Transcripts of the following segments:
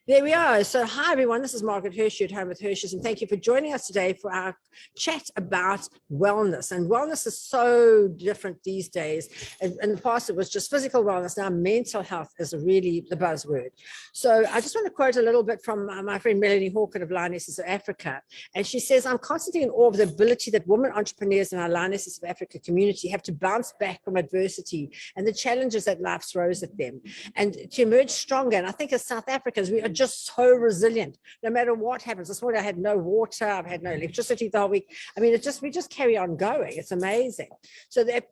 There we are. So hi, everyone. This is Margaret Hershey at Home with Hershey's, and thank you for joining us today for our chat about wellness. And wellness is so different these days. In the past, it was just physical wellness. Now, mental health is really the buzzword. So I just want to quote a little bit from my friend Melanie Hawken of Lionesses of Africa. And she says, I'm constantly in awe of the ability that women entrepreneurs in our Lionesses of Africa community have to bounce back from adversity and the challenges that life throws at them and to emerge stronger. And I think as South Africans, we are just so resilient no matter what happens. This morning I had no water, I've had no electricity the whole week. I mean, we just carry on going. It's amazing. So they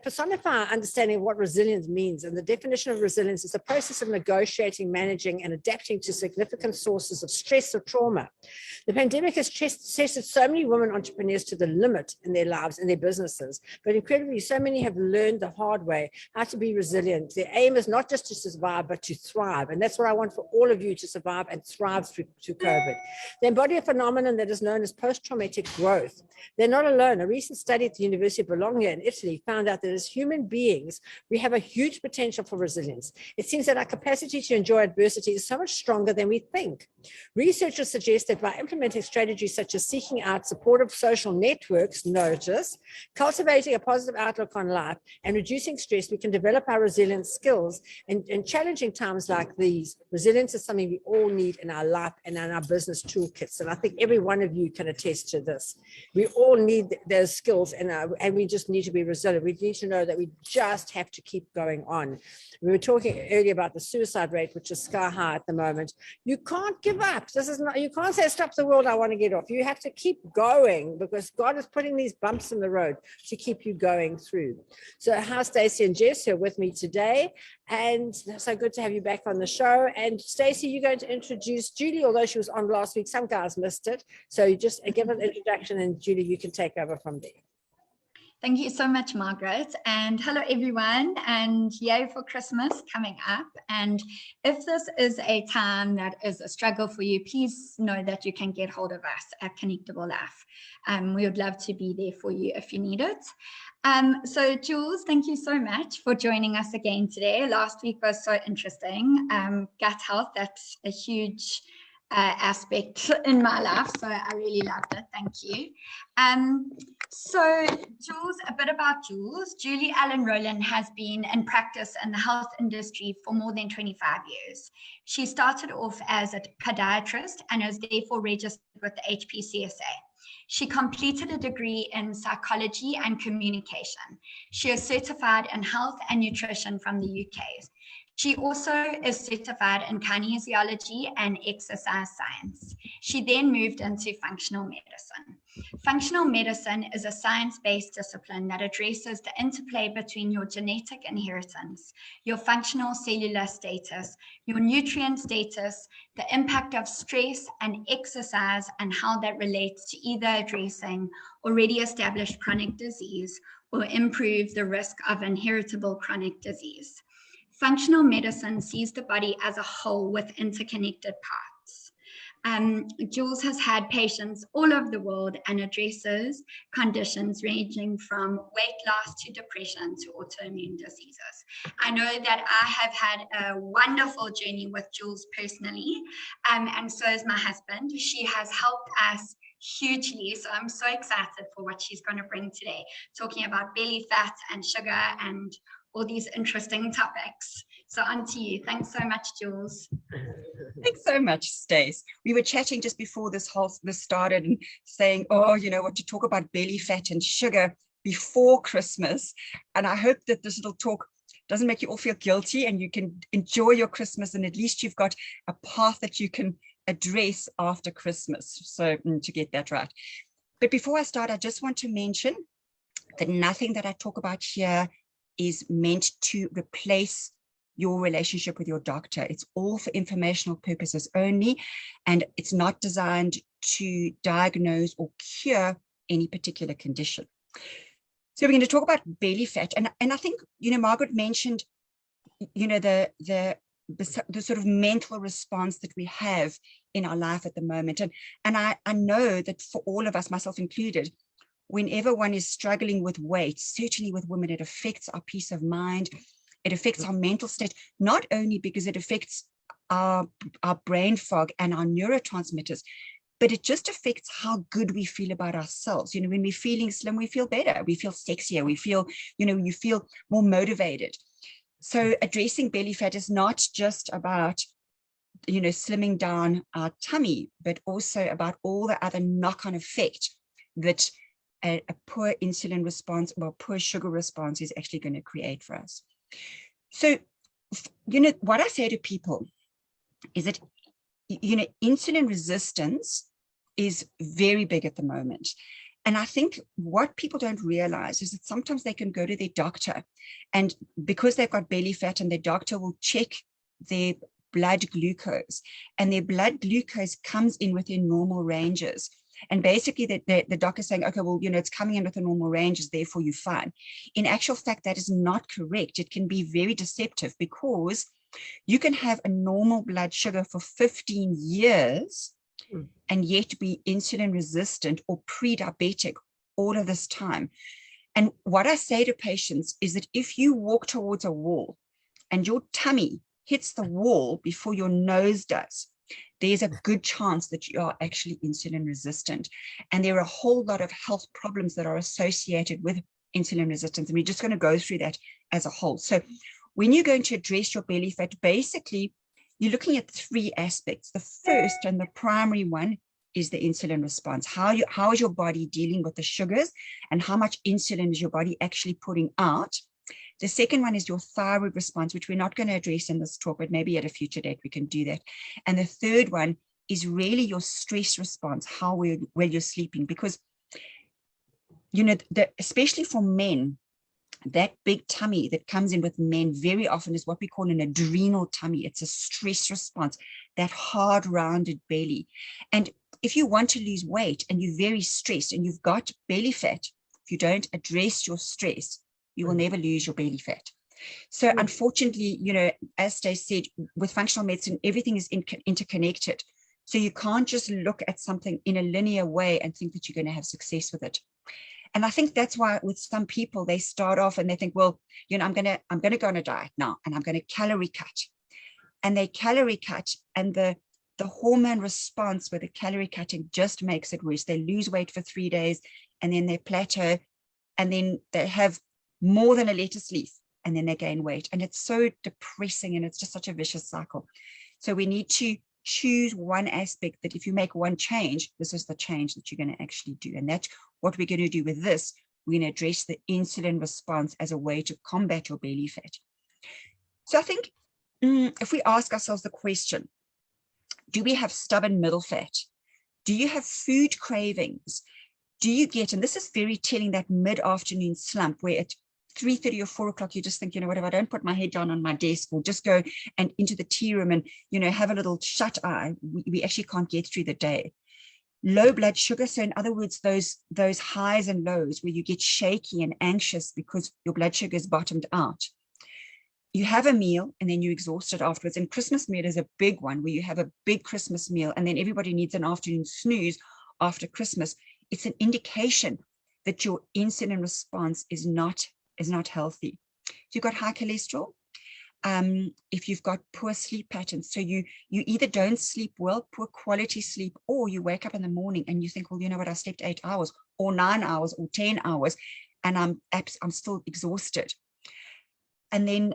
personify our understanding of what resilience means, and the definition of resilience is the process of negotiating, managing, and adapting to significant sources of stress or trauma. The pandemic has tested so many women entrepreneurs to the limit in their lives and their businesses, but incredibly, so many have learned the hard way how to be resilient. Their aim is not just to survive, but to thrive, and that's what I want for all of you, to survive and thrive through COVID. They embody a phenomenon that is known as post-traumatic growth. They're not alone. A recent study at the University of Bologna in Italy found out that as human beings, we have a huge potential for resilience. It seems that our capacity to enjoy adversity is so much stronger than we think. Researchers suggest that by implementing strategies such as seeking out supportive social networks, notice, cultivating a positive outlook on life, and reducing stress, we can develop our resilience skills. In challenging times like these, resilience is something we all need in our life and in our business toolkits. And I think every one of you can attest to this. We all need those skills, and we just need to be resilient. We need to know that we just have to keep going on. We were talking earlier about the suicide rate, which is sky high at the moment. You can't give up. You can't say, stop the world, I want to get off. You have to keep going because God is putting these bumps in the road to keep you going through. So hi, Stacey and Jess, who are with me today. And so good to have you back on the show. And Stacey, you're going to introduce Julie, although she was on last week. Some guys missed it. So you just give an introduction, and Julie, you can take over from there. Thank you so much, Margaret. And hello, everyone. And yay for Christmas coming up. And if this is a time that is a struggle for you, please know that you can get hold of us at Connectable Life. We would love to be there for you if you need it. So Jules, thank you so much for joining us again today. Last week was so interesting. Gut health, that's a huge aspect in my life, so I really loved it. Thank you. So Jules, a bit about Jules. Julie Allen Rowland has been in practice in the health industry for more than 25 years. She started off as a podiatrist and is therefore registered with the HPCSA. She completed a degree in psychology and communication. She is certified in health and nutrition from the UK. She also is certified in kinesiology and exercise science. She then moved into functional medicine. Functional medicine is a science-based discipline that addresses the interplay between your genetic inheritance, your functional cellular status, your nutrient status, the impact of stress and exercise, and how that relates to either addressing already established chronic disease or improve the risk of inheritable chronic disease. Functional medicine sees the body as a whole with interconnected parts. Jules has had patients all over the world and addresses conditions ranging from weight loss to depression to autoimmune diseases. I know that I have had a wonderful journey with Jules personally, and so is my husband. She has helped us hugely, so I'm so excited for what she's going to bring today, talking about belly fat and sugar and all these interesting topics. So on to you. Thanks so much, Jules. Thanks so much, Stace. We were chatting just before this started and saying, oh, you know what, to talk about belly fat and sugar before Christmas. And I hope that this little talk doesn't make you all feel guilty and you can enjoy your Christmas, and at least you've got a path that you can address after Christmas. So to get that right. But before I start, I just want to mention that nothing that I talk about here is meant to replace your relationship with your doctor. It's all for informational purposes only, and it's not designed to diagnose or cure any particular condition. So we're going to talk about belly fat, and I think, you know, Margaret mentioned, you know, the sort of mental response that we have in our life at the moment, and I know that for all of us, myself included, whenever one is struggling with weight, certainly with women, it affects our peace of mind. It affects our mental state, not only because it affects our brain fog and our neurotransmitters, but it just affects how good we feel about ourselves. When we're feeling slim, we feel better, we feel sexier, we feel, you feel more motivated. So addressing belly fat is not just about, slimming down our tummy, but also about all the other knock-on effect that a poor insulin response or poor sugar response is actually going to create for us. So, what I say to people is that, insulin resistance is very big at the moment. And I think what people don't realize is that sometimes they can go to their doctor, and because they've got belly fat, and their doctor will check their blood glucose, and their blood glucose comes in within normal ranges. And basically the doctor's saying, okay, well, it's coming in with the normal ranges, therefore you're fine. In actual fact, that is not correct. It can be very deceptive, because you can have a normal blood sugar for 15 years and yet be insulin resistant or pre-diabetic all of this time. And what I say to patients is that if you walk towards a wall and your tummy hits the wall before your nose does, there's a good chance that you are actually insulin resistant. And there are a whole lot of health problems that are associated with insulin resistance. And we're just going to go through that as a whole. So when you're going to address your belly fat, basically, you're looking at three aspects. The first and the primary one is the insulin response. How is your body dealing with the sugars, and how much insulin is your body actually putting out? The second one is your thyroid response, which we're not going to address in this talk, but maybe at a future date we can do that. And the third one is really your stress response, how well you're sleeping, because, especially for men, that big tummy that comes in with men very often is what we call an adrenal tummy. It's a stress response, that hard rounded belly. And if you want to lose weight and you're very stressed and you've got belly fat, if you don't address your stress, you will never lose your belly fat. So unfortunately, as Stacey said, with functional medicine, everything is interconnected. So you can't just look at something in a linear way and think that you're going to have success with it. And I think that's why with some people, they start off and they think, well, I'm going to go on a diet now, and I'm going to calorie cut. And they calorie cut, and the hormone response with the calorie cutting just makes it worse. They lose weight for 3 days, and then they plateau, and then they have more than a lettuce leaf, and then they gain weight. And it's so depressing, and it's just such a vicious cycle. So we need to choose one aspect that if you make one change, this is the change that you're going to actually do. And that's what we're going to do with this. We're going to address the insulin response as a way to combat your belly fat. So I think if we ask ourselves the question, do we have stubborn middle fat? Do you have food cravings? Do you get, and this is very telling, that mid-afternoon slump where at 3:30 or 4 o'clock, you just think, what if I don't put my head down on my desk, or just go and into the tea room and, have a little shut eye, we actually can't get through the day. Low blood sugar. So in other words, those highs and lows where you get shaky and anxious because your blood sugar is bottomed out. You have a meal and then you're exhausted afterwards. And Christmas meal is a big one, where you have a big Christmas meal and then everybody needs an afternoon snooze after Christmas. It's an indication that your insulin response is not healthy. If you've got high cholesterol, if you've got poor sleep patterns, so you either don't sleep well, poor quality sleep, or you wake up in the morning and you think, well, I slept 8 hours or 9 hours or 10 hours and I'm still exhausted. And then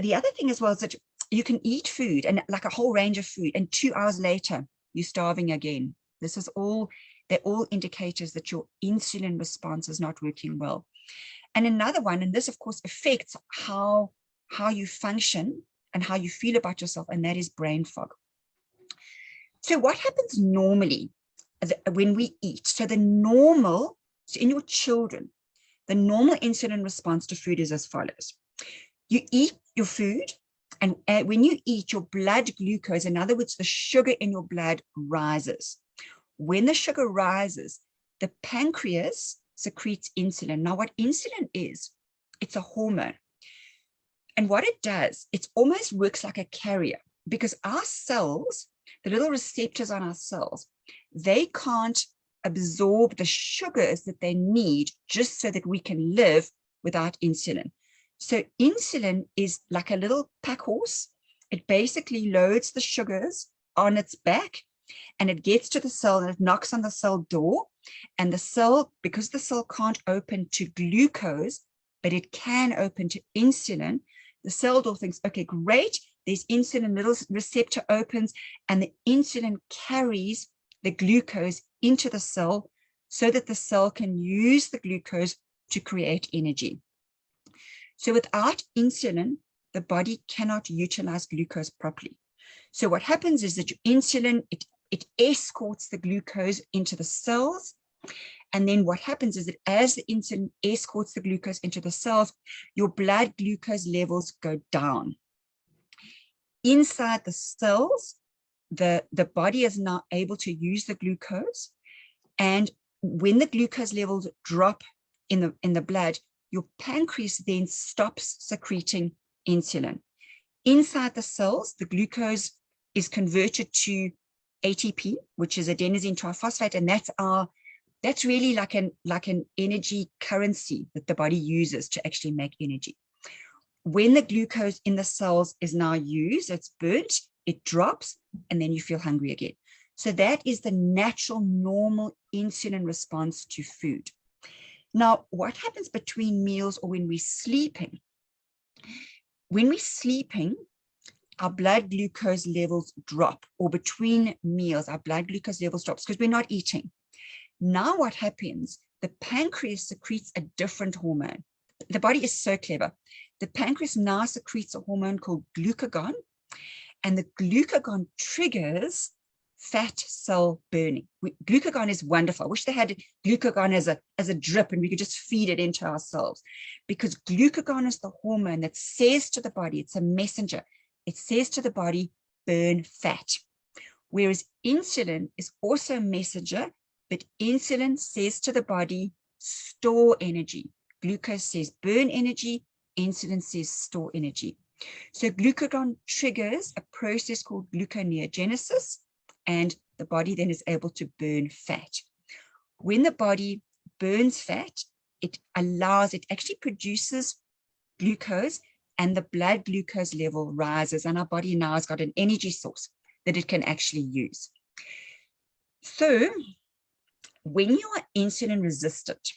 the other thing as well is that you can eat food, and like a whole range of food, and 2 hours later you're starving again. They're all indicators that your insulin response is not working well. And another one, and this of course affects how you function and how you feel about yourself, and that is brain fog. So what happens normally when we eat? So in your children, the normal insulin response to food is as follows. You eat your food, and when you eat, your blood glucose, in other words, the sugar in your blood, rises. When the sugar rises, the pancreas secretes insulin. Now, what insulin is, it's a hormone. And what it does, it almost works like a carrier, because our cells, the little receptors on our cells, they can't absorb the sugars that they need just so that we can live without insulin. So insulin is like a little pack horse, it basically loads the sugars on its back, and it gets to the cell and it knocks on the cell door. And the cell, because the cell can't open to glucose, but it can open to insulin, the cell door thinks, okay, great, there's insulin, little receptor opens, and the insulin carries the glucose into the cell so that the cell can use the glucose to create energy. So without insulin, the body cannot utilize glucose properly. So what happens is that your insulin, it escorts the glucose into the cells. And then what happens is that as the insulin escorts the glucose into the cells, your blood glucose levels go down. Inside the cells, the body is now able to use the glucose. And when the glucose levels drop in the blood, your pancreas then stops secreting insulin. Inside the cells, the glucose is converted to ATP, which is adenosine triphosphate, and that's really like an energy currency that the body uses to actually make energy. When the glucose in the cells is now used, it's burnt, it drops, and then you feel hungry again. So that is the natural, normal insulin response to food. Now, what happens between meals or when we're sleeping? When we're sleeping, our blood glucose levels drop, or between meals, our blood glucose levels drops because we're not eating. Now what happens? The pancreas secretes a different hormone. The body is so clever. The pancreas now secretes a hormone called glucagon, and the glucagon triggers fat cell burning. Glucagon is wonderful. I wish they had glucagon as a drip and we could just feed it into our cells, because glucagon is the hormone that says to the body, it's a messenger. It says to the body, burn fat. Whereas insulin is also a messenger, but insulin says to the body, store energy. Glucose says burn energy, insulin says store energy. So glucagon triggers a process called gluconeogenesis, and the body then is able to burn fat. When the body burns fat, it actually produces glucose, and the blood glucose level rises, and our body now has got an energy source that it can actually use. So when you are insulin resistant,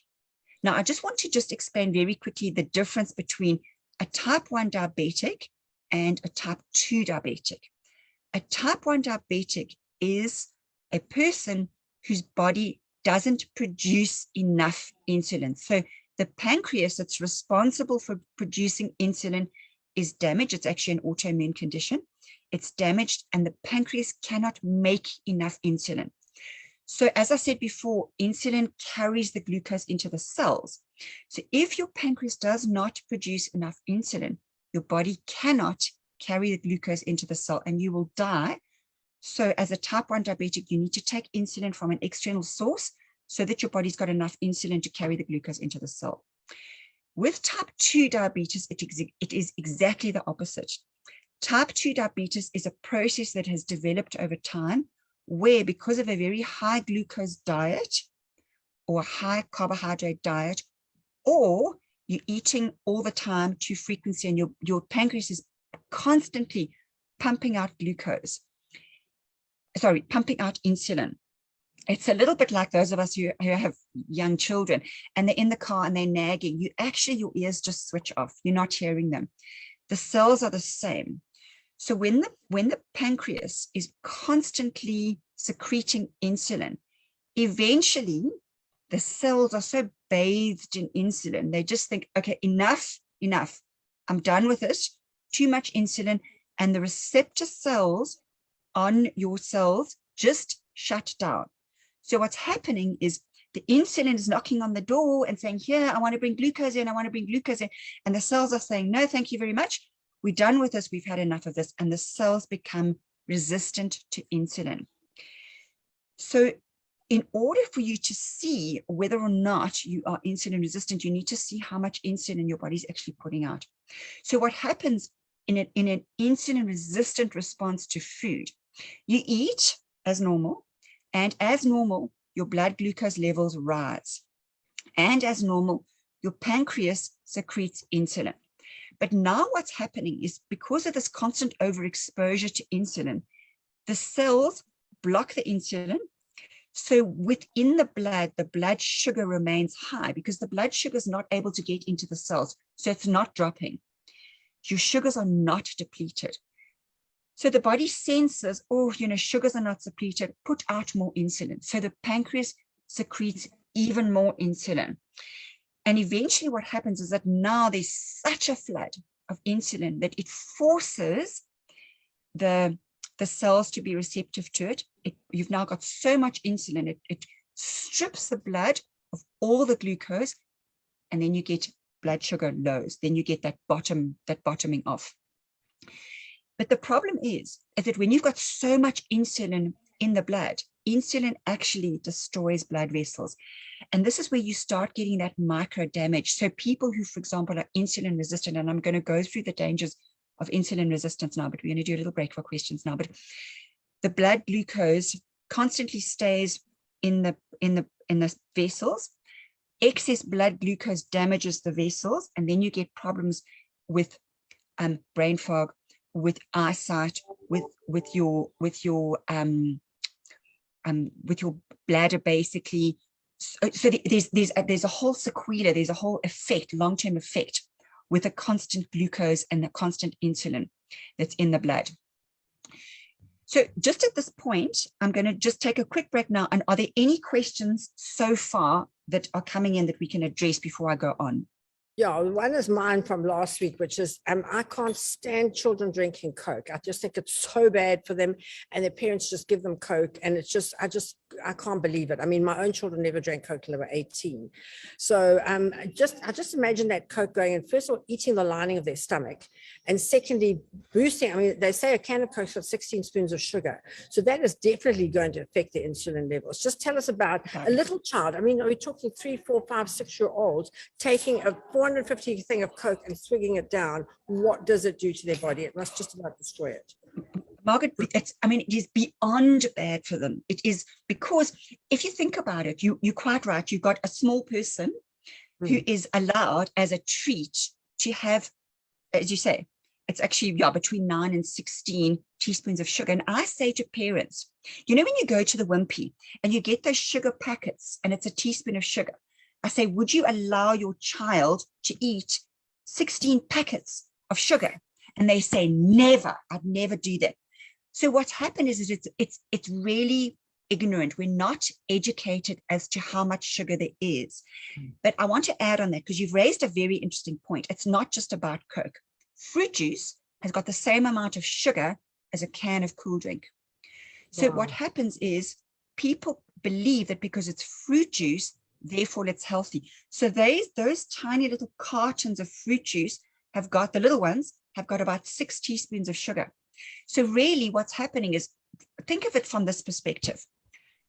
now I just want to explain very quickly the difference between a type 1 diabetic and a type 2 diabetic. A type 1 diabetic is a person whose body doesn't produce enough insulin. So the pancreas that's responsible for producing insulin is damaged. It's actually an autoimmune condition. It's damaged, and the pancreas cannot make enough insulin. So as I said before, insulin carries the glucose into the cells. So if your pancreas does not produce enough insulin, your body cannot carry the glucose into the cell and you will die. So as a type 1 diabetic, you need to take insulin from an external source so that your body's got enough insulin to carry the glucose into the cell. With type 2 diabetes, it is exactly the opposite. Type 2 diabetes is a process that has developed over time, where because of a very high glucose diet or a high carbohydrate diet, or you're eating all the time too frequency, and your pancreas is constantly pumping out insulin. It's a little bit like those of us who have young children and they're in the car and they're nagging. Your ears just switch off. You're not hearing them. The cells are the same. So when the pancreas is constantly secreting insulin, eventually the cells are so bathed in insulin, they just think, okay, enough. I'm done with it. Too much insulin. And the receptor cells on your cells just shut down. So what's happening is the insulin is knocking on the door and saying, here, I want to bring glucose in. And the cells are saying, no, thank you very much. We're done with this. We've had enough of this. And the cells become resistant to insulin. So in order for you to see whether or not you are insulin resistant, you need to see how much insulin your body's actually putting out. So what happens in an insulin resistant response to food, you eat as normal, and as normal, your blood glucose levels rise. And as normal, your pancreas secretes insulin. But now what's happening is because of this constant overexposure to insulin, the cells block the insulin. So within the blood sugar remains high because the blood sugar is not able to get into the cells. So it's not dropping. Your sugars are not depleted. So the body senses, oh, sugars are not depleted, put out more insulin. So the pancreas secretes even more insulin. And eventually what happens is that now there's such a flood of insulin that it forces the cells to be receptive to it. You've now got so much insulin, it strips the blood of all the glucose, and then you get blood sugar lows. Then you get that bottoming off. But the problem is that when you've got so much insulin in the blood, insulin actually destroys blood vessels. And this is where you start getting that micro damage. So people who, for example, are insulin resistant, and I'm going to go through the dangers of insulin resistance now, but we're going to do a little break for questions now. But the blood glucose constantly stays in the vessels. Excess blood glucose damages the vessels, and then you get problems with brain fog, with eyesight, with your bladder, basically. So there's a whole sequela, there's a whole effect, long-term effect with the constant glucose and the constant insulin that's in the blood. So just at this point, I'm going to just take a quick break now. And are there any questions so far that are coming in that we can address before I go on? Yeah, one is mine from last week, which is I can't stand children drinking Coke. I just think it's so bad for them, and their parents just give them Coke, and it's just I can't believe it. I mean, my own children never drank Coke till they were 18. So I just imagine that Coke going in, first of all, eating the lining of their stomach, and secondly, boosting. I mean, they say a can of Coke's got 16 spoons of sugar, so that is definitely going to affect their insulin levels. Just tell us about a little child. I mean, are we talking 3, 4, 5, 6-year-olds taking a 450 thing of Coke and swigging it down? What does it do to their body? It must just about destroy it. Margaret, it is beyond bad for them. It is, because if you think about it, you're quite right. You've got a small person who is allowed as a treat to have, as you say, it's actually between 9 and 16 teaspoons of sugar. And I say to parents, when you go to the Wimpy and you get those sugar packets and it's a teaspoon of sugar, I say, would you allow your child to eat 16 packets of sugar? And they say, never, I'd never do that. So what's happened is it's really ignorant. We're not educated as to how much sugar there is. But I want to add on that, because you've raised a very interesting point. It's not just about Coke. Fruit juice has got the same amount of sugar as a can of cool drink. So what happens is people believe that because it's fruit juice, therefore it's healthy. So those tiny little cartons of fruit juice have got, the little ones have got about 6 teaspoons of sugar. So really what's happening is, think of it from this perspective.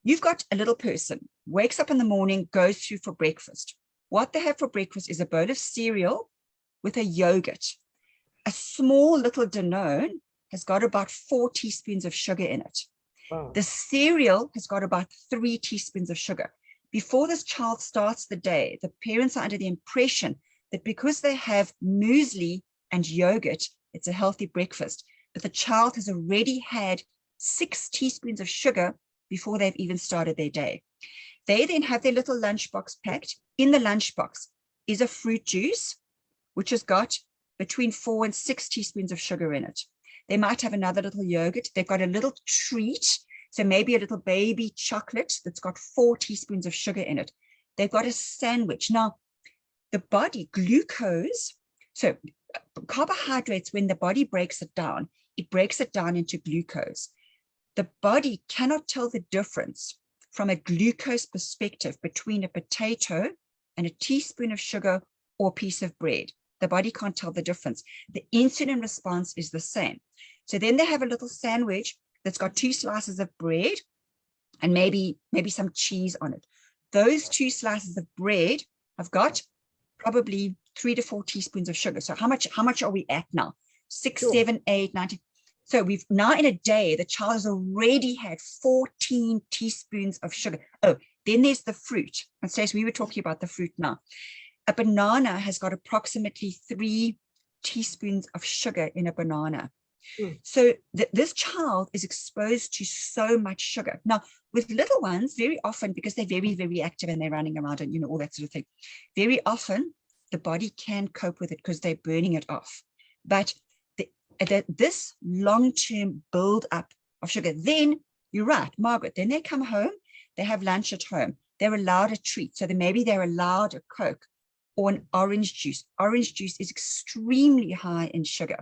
You've got a little person, wakes up in the morning, goes through for breakfast. What they have for breakfast is a bowl of cereal with a yogurt. A small little Danone has got about 4 teaspoons of sugar in it. Wow. The cereal has got about 3 teaspoons of sugar. Before this child starts the day, the parents are under the impression that because they have muesli and yogurt, it's a healthy breakfast. But the child has already had 6 teaspoons of sugar before they've even started their day. They then have their little lunchbox packed. In the lunchbox is a fruit juice, which has got between 4 and 6 teaspoons of sugar in it. They might have another little yogurt. They've got a little treat. So maybe a little baby chocolate that's got 4 teaspoons of sugar in it. They've got a sandwich. Now, the body, glucose, so carbohydrates, when the body breaks it down, it breaks it down into glucose. The body cannot tell the difference from a glucose perspective between a potato and a teaspoon of sugar or a piece of bread. The body can't tell the difference. The insulin response is the same. So then they have a little sandwich that's got 2 slices of bread and maybe some cheese on it. Those 2 slices of bread have got probably 3 to 4 teaspoons of sugar. So how much are we at now? 6, sure. 7, 8, 9. So we've now, in a day, the child has already had 14 teaspoons of sugar. Oh, then there's the fruit. And Stacey, we were talking about the fruit now. A banana has got approximately 3 teaspoons of sugar in a banana. Mm. So this child is exposed to so much sugar. Now, with little ones, very often, because they're very, very active and they're running around and, all that sort of thing, very often the body can cope with it because they're burning it off. But this long-term build-up of sugar, then you're right, Margaret, then they come home, they have lunch at home, they're allowed a treat. So then maybe they're allowed a Coke or an orange juice. Orange juice is extremely high in sugar.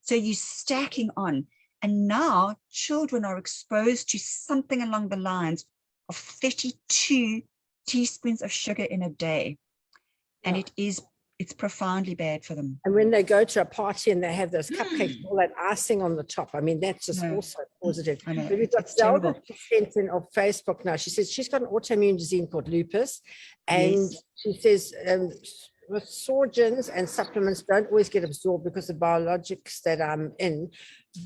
So you're stacking on. And now children are exposed to something along the lines of 32 teaspoons of sugar in a day. And it's profoundly bad for them. And when they go to a party and they have those cupcakes, all that icing on the top, I mean, that's just also positive. I know. But we've got It's Zelda terrible. sent in on Facebook now. She says she's got an autoimmune disease called lupus. And Yes. she says with surgeons and supplements don't always get absorbed because of biologics that I'm in.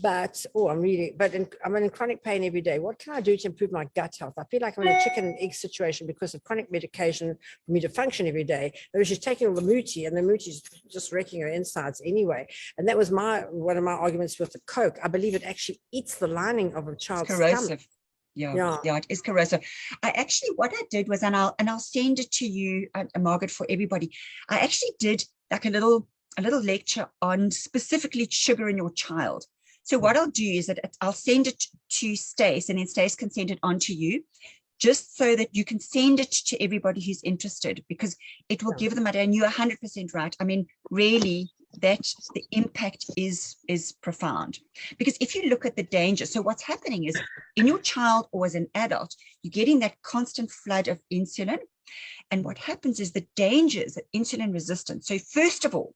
But, I'm in chronic pain every day. What can I do to improve my gut health? I feel like I'm in a chicken and egg situation because of chronic medication for me to function every day. But she's taking all the muti, and the muti is just wrecking her insides anyway. And that was one of my arguments with the Coke. I believe it actually eats the lining of a child's Corrosive. stomach. Yeah, it is corrosive. What I did was, and I'll send it to you, Margaret, for everybody. I actually did like a little lecture on specifically sugar in your child. So what I'll do is that I'll send it to Stace, and then Stace can send it on to you, just so that you can send it to everybody who's interested, because it will give them an idea. And you're 100% right. I mean, really, that the impact is profound, because if you look at the danger, so what's happening is in your child or as an adult, you're getting that constant flood of insulin. And what happens is the dangers of insulin resistance. So first of all,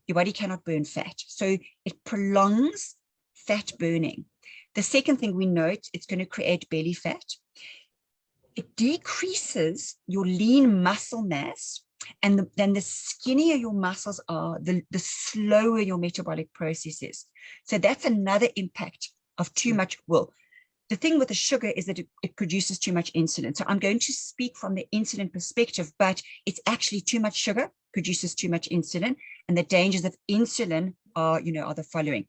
your body cannot burn fat. So it prolongs fat burning. The second thing we know, it's going to create belly fat. It decreases your lean muscle mass. And then the skinnier your muscles are, the slower your metabolic process is. So that's another impact of too much. Well, the thing with the sugar is that it produces too much insulin. So I'm going to speak from the insulin perspective, but it's actually too much sugar produces too much insulin. And the dangers of insulin are the following.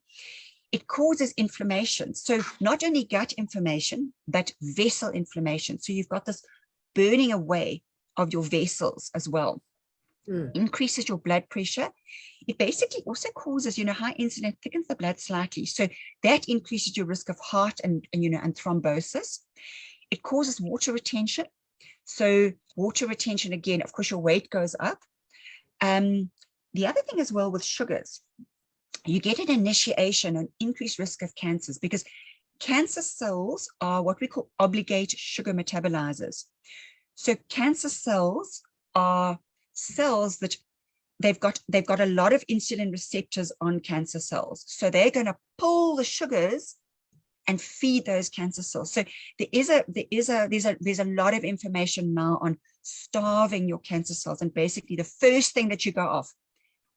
It causes inflammation. So not only gut inflammation, but vessel inflammation. So you've got this burning away of your vessels as well. Increases your blood pressure. It basically also causes, high insulin thickens the blood slightly. So that increases your risk of heart and thrombosis. It causes water retention. So water retention, again, of course, your weight goes up. The other thing as well with sugars, you get an initiation, an increased risk of cancers, because cancer cells are what we call obligate sugar metabolizers. So cancer cells are cells that they've got a lot of insulin receptors on cancer cells. So they're going to pull the sugars and feed those cancer cells. So there's a lot of information now on starving your cancer cells. And basically the first thing that you go off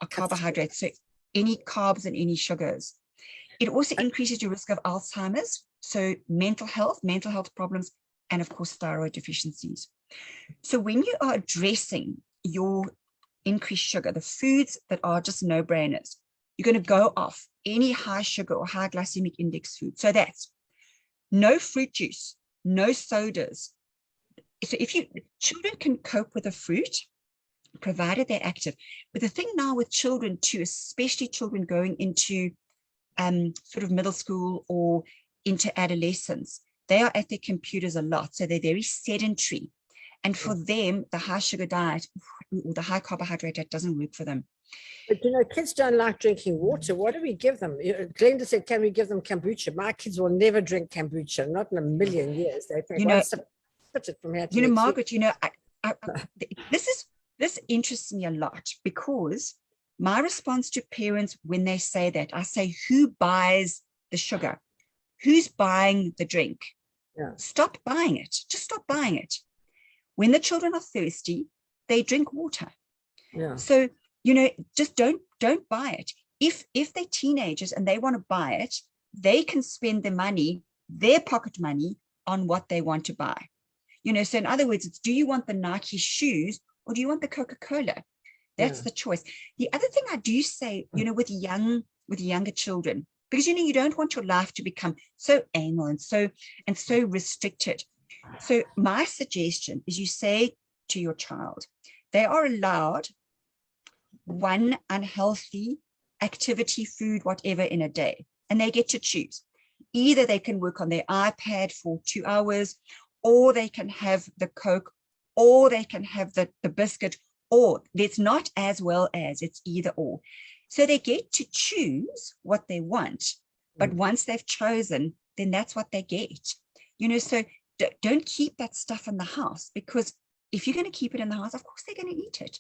are carbohydrates. So any carbs and any sugars. It also increases your risk of Alzheimer's. So mental health problems, and of course, thyroid deficiencies. So when you are addressing your increased sugar, the foods that are just no-brainers, you're going to go off any high sugar or high glycemic index food. So that's no fruit juice, no sodas. So children can cope with a fruit, provided they're active. But the thing now with children too, especially children going into sort of middle school or into adolescence, they are at their computers a lot. So they're very sedentary. And for them, the high sugar diet or the high carbohydrate diet doesn't work for them. But kids don't like drinking water. What do we give them? Glenda said, can we give them kombucha? My kids will never drink kombucha, not in a million years. They think, it from here to Margaret, this interests me a lot, because my response to parents when they say that, I say, who buys the sugar? Who's buying the drink? Yeah. Stop buying it. Just stop buying it. When the children are thirsty, they drink water. Yeah. So, just don't buy it. If they're teenagers and they want to buy it, they can spend their money, their pocket money, on what they want to buy. So in other words, it's, do you want the Nike shoes or do you want the Coca-Cola? That's the choice. The other thing I do say, you know, with younger children, because, you know, you don't want your life to become so anal and so restricted. So my suggestion is you say to your child, they are allowed one unhealthy activity, food, whatever in a day, and they get to choose. Either they can work on their iPad for 2 hours, or they can have the Coke, or they can have the biscuit, or it's not as well as, it's either or. So they get to choose what they want, but once they've chosen, then that's what they get. You know, so don't keep that stuff in the house, because if you're going to keep it in the house, of course they're going to eat it.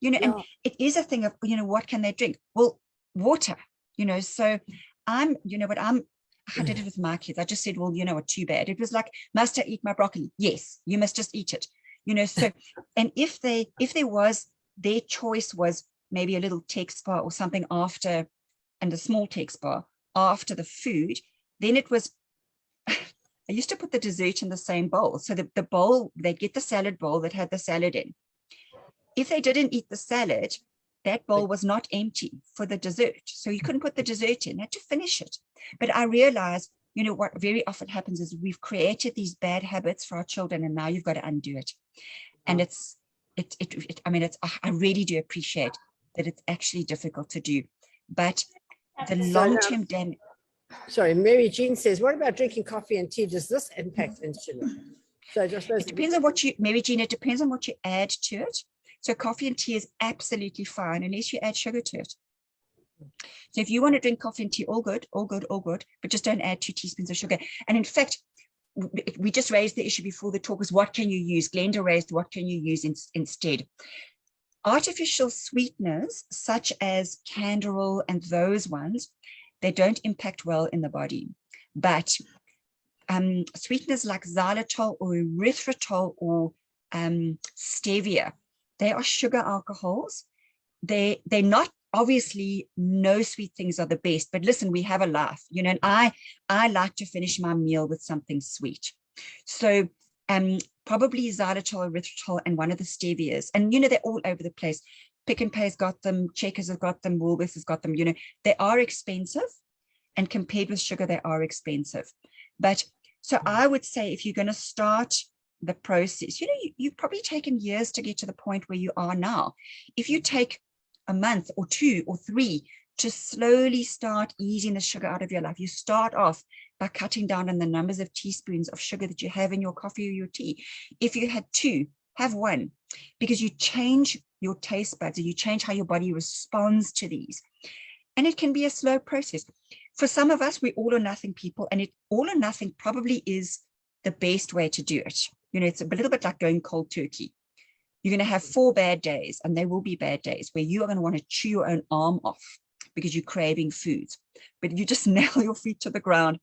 You know, and it is a thing of, you know, what can they drink? Well, water, you know, so I did it with my kids. I just said, well, you know what, too bad. It was like, must I eat my broccoli? Yes, you must just eat it. You know, so, and if there was, their choice was maybe a little text bar or something after, and a small text bar after the food, then it was, I used to put the dessert in the same bowl. So the bowl, they'd get the salad bowl that had the salad in. If they didn't eat the salad, that bowl was not empty for the dessert. So you couldn't put the dessert in, you had to finish it. But I realized, you know, what very often happens is we've created these bad habits for our children, and now you've got to undo it. And I really do appreciate that it's actually difficult to do, but the long-term damage. Sorry, Mary Jean says, what about drinking coffee and tea? Does this impact insulin? So just it depends on what you, Mary Jean, it depends on what you add to it. So coffee and tea is absolutely fine unless you add sugar to it. So if you want to drink coffee and tea, all good, but just don't add 2 teaspoons of sugar. And in fact, we just raised the issue before the talk was, what can you use? Glenda raised, what can you use instead? Artificial sweeteners, such as canderel and those ones, they don't impact well in the body. But sweeteners like xylitol or erythritol or stevia, they are sugar alcohols. They're not, obviously no sweet things are the best, but listen, we have a life, you know, and I like to finish my meal with something sweet. So probably xylitol, erythritol, and one of the stevias, and you know, they're all over the place. Pick and Pay's got them, Checkers has got them, Woolworths has got them, you know, they are expensive, and compared with sugar, they are expensive. But so I would say, if you're going to start the process, you know, you've probably taken years to get to the point where you are now. If you take a month or 2 or 3 to slowly start easing the sugar out of your life, you start off by cutting down on the numbers of teaspoons of sugar that you have in your coffee or your tea. If you had 2, have 1, because you change your taste buds, and you change how your body responds to these. And it can be a slow process. For some of us, we're all or nothing people, and all or nothing probably is the best way to do it. You know, it's a little bit like going cold turkey. You're going to have 4 bad days, and they will be bad days where you are going to want to chew your own arm off because you're craving foods, but you just nail your feet to the ground,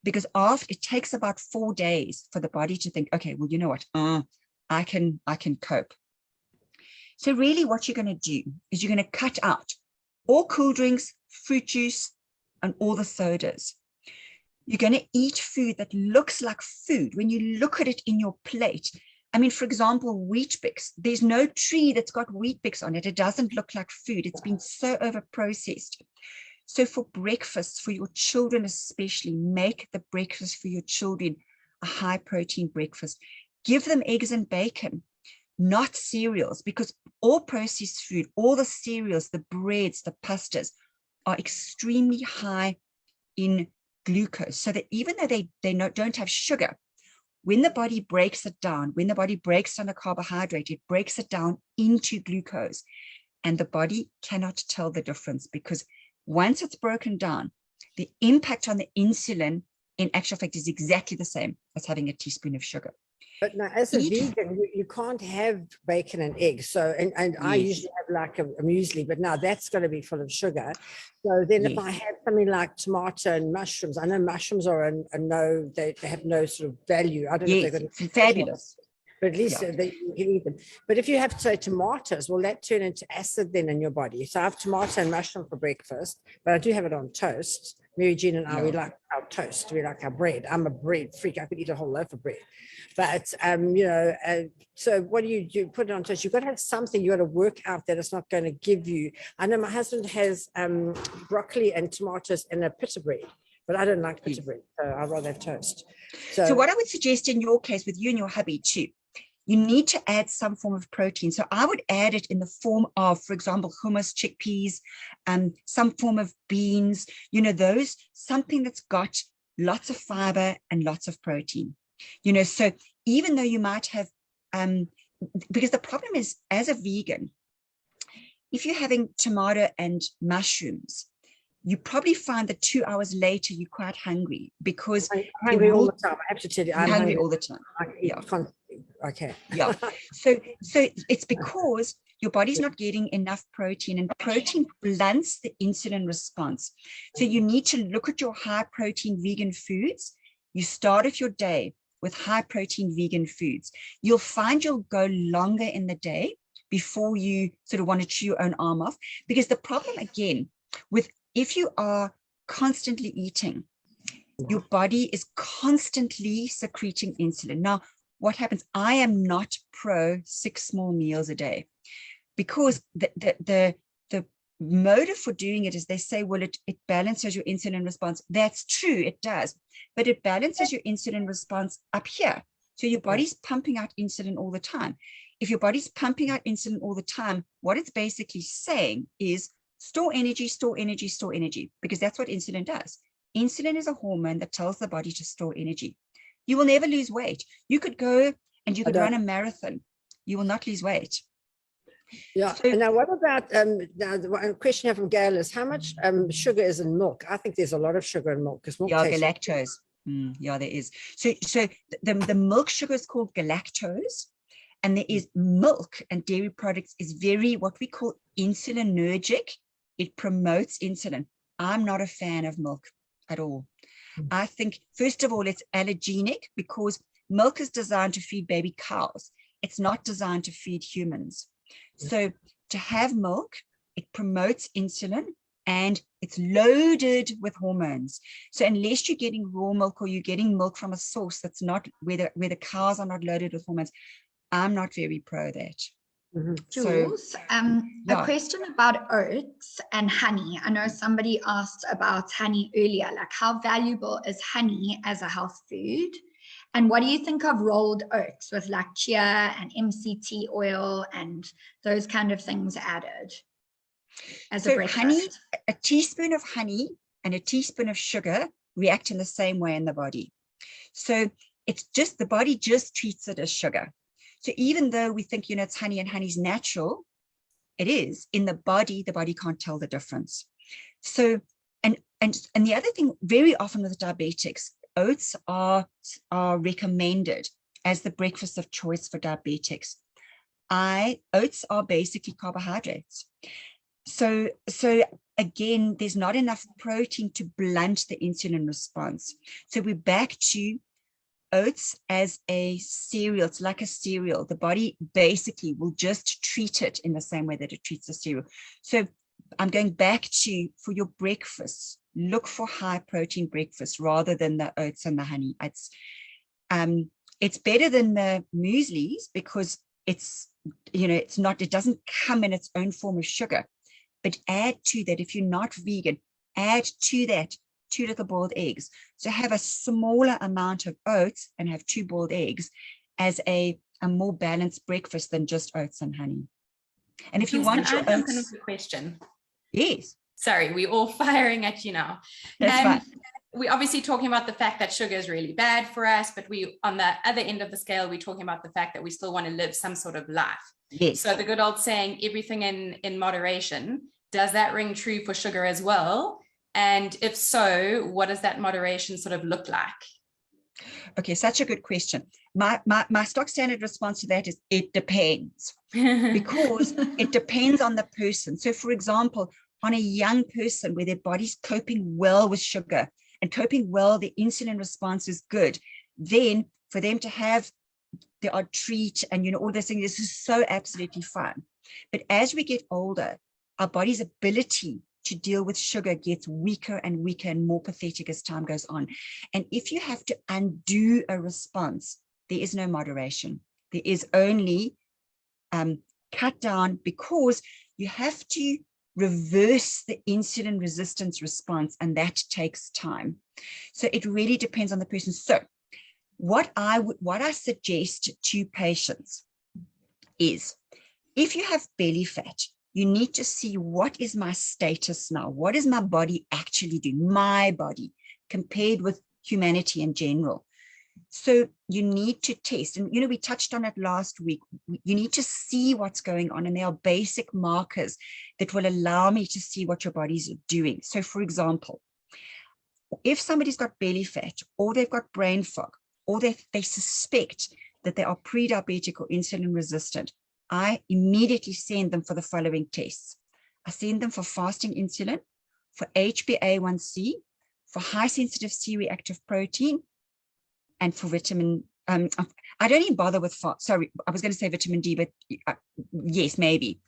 because it takes about 4 days for the body to think, okay, well, you know what, I can cope. So really what you're going to do is you're going to cut out all cool drinks, fruit juice, and all the sodas. You're going to eat food that looks like food when you look at it in your plate. I mean, for example, Wheat Bix. There's no tree that's got Wheat Bix on it. It doesn't look like food. It's been so over-processed. So for breakfast, for your children especially, make the breakfast for your children a high-protein breakfast. Give them eggs and bacon, not cereals, because all processed food, all the cereals, the breads, the pastas are extremely high in glucose, so that even though they don't have sugar, when the body breaks it down, when the body breaks down a carbohydrate, it breaks it down into glucose, and the body cannot tell the difference, because once it's broken down, the impact on the insulin in actual fact is exactly the same as having a teaspoon of sugar. But now, as a vegan, you can't have bacon and eggs. So, and I usually have like a muesli, but now that's going to be full of sugar. So then if I had something like tomato and mushrooms, I know mushrooms are a no, they have no sort of value. I don't know if they're going to be fabulous. But at least you can eat them. But if you have, say, tomatoes, will that turn into acid then in your body? So I have tomato and mushroom for breakfast, but I do have it on toast. Mary Jean and I, we Yeah. like our toast, we like our bread. I'm a bread freak. I could eat a whole loaf of bread. But, so what do? You put it on toast. You've got to have something, you've got to work out that it's not going to give you. I know my husband has broccoli and tomatoes in a pita bread, but I don't like pita bread, so I'd rather have toast. So what I would suggest in your case with you and your hubby too, you need to add some form of protein. So I would add it in the form of, for example, hummus, chickpeas, some form of beans, those, something that's got lots of fiber and lots of protein. So even though you might have, because the problem is, as a vegan, if you're having tomato and mushrooms, you probably find that 2 hours later you're quite hungry, because I'm hungry all the time. I have to tell you, I'm hungry all the time. Yeah. Okay. Yeah. So it's because your body's not getting enough protein, and protein blunts the insulin response. So you need to look at your high protein vegan foods. You start off your day with high protein vegan foods. You'll find you'll go longer in the day before you sort of want to chew your own arm off, because the problem again with, if you are constantly eating, your body is constantly secreting insulin. Now, what happens? I am not pro 6 small meals a day, because the motive for doing it is, they say, well, it balances your insulin response. That's true, it does, but it balances your insulin response up here. So your body's pumping out insulin all the time. If your body's pumping out insulin all the time, what it's basically saying is, store energy, store energy, store energy, because that's what insulin does. Insulin is a hormone that tells the body to store energy. You will never lose weight. You could go and you could run a marathon. You will not lose weight. Yeah. So, and now what about, now the question here from Gail is, how much sugar is in milk? I think there's a lot of sugar in milk, because milk tastes galactose. Yeah, there is. So the milk sugar is called galactose, and there is milk and dairy products is very, what we call insulinergic. It promotes insulin. I'm not a fan of milk at all. I think, first of all, it's allergenic, because milk is designed to feed baby cows. It's not designed to feed humans. So to have milk, it promotes insulin, and it's loaded with hormones. So unless you're getting raw milk, or you're getting milk from a source that's not, where the cows are not loaded with hormones, I'm not very pro that. Jules, a question about oats and honey. I know somebody asked about honey earlier, like how valuable is honey as a health food? And what do you think of rolled oats with like chia and MCT oil and those kind of things added as a breakfast? Honey, a teaspoon of honey and a teaspoon of sugar react in the same way in the body. So it's just, the body just treats it as sugar. So even though we think, it's honey and honey's natural, it is. In the body can't tell the difference. So, and the other thing, very often with diabetics, oats are recommended as the breakfast of choice for diabetics. Oats are basically carbohydrates. So again, there's not enough protein to blunt the insulin response. So we're back to oats as a cereal. It's like a cereal. The body basically will just treat it in the same way that it treats a cereal. So I'm going back to, for your breakfast, look for high protein breakfast rather than the oats and the honey. It's better than the mueslis, because it's, it doesn't come in its own form of sugar. But add to that, if you're not vegan, add to that 2 little boiled eggs. So have a smaller amount of oats and have 2 boiled eggs as a more balanced breakfast than just oats and honey. And if you want your oats, oats, a question. Yes. Sorry, we're all firing at you now. That's fine. We're obviously talking about the fact that sugar is really bad for us, but we, on the other end of the scale, we're talking about the fact that we still want to live some sort of life. Yes. So the good old saying, everything in moderation, does that ring true for sugar as well? And if so, what does that moderation sort of look like? Okay, such a good question. My stock standard response to that is it depends, because it depends on the person. So for example, on a young person where their body's coping well with sugar and coping well, the insulin response is good, then for them to have the odd treat and all those things, this is so absolutely fine. But as we get older, our body's ability to deal with sugar gets weaker and weaker and more pathetic as time goes on. And if you have to undo a response, there is no moderation. There is only cut down, because you have to reverse the insulin resistance response, and that takes time. So it really depends on the person. So what I suggest to patients is, if you have belly fat, you need to see, what is my status now? What is my body actually doing? My body compared with humanity in general. So you need to test, and we touched on it last week. You need to see what's going on, and there are basic markers that will allow me to see what your body's doing. So for example, if somebody's got belly fat, or they've got brain fog, or they suspect that they are pre-diabetic or insulin resistant, I immediately send them for the following tests. I send them for fasting insulin, for HbA1c, for high sensitive C-reactive protein, and for vitamin. I don't even bother with sorry, I was going to say vitamin D, but yes, maybe.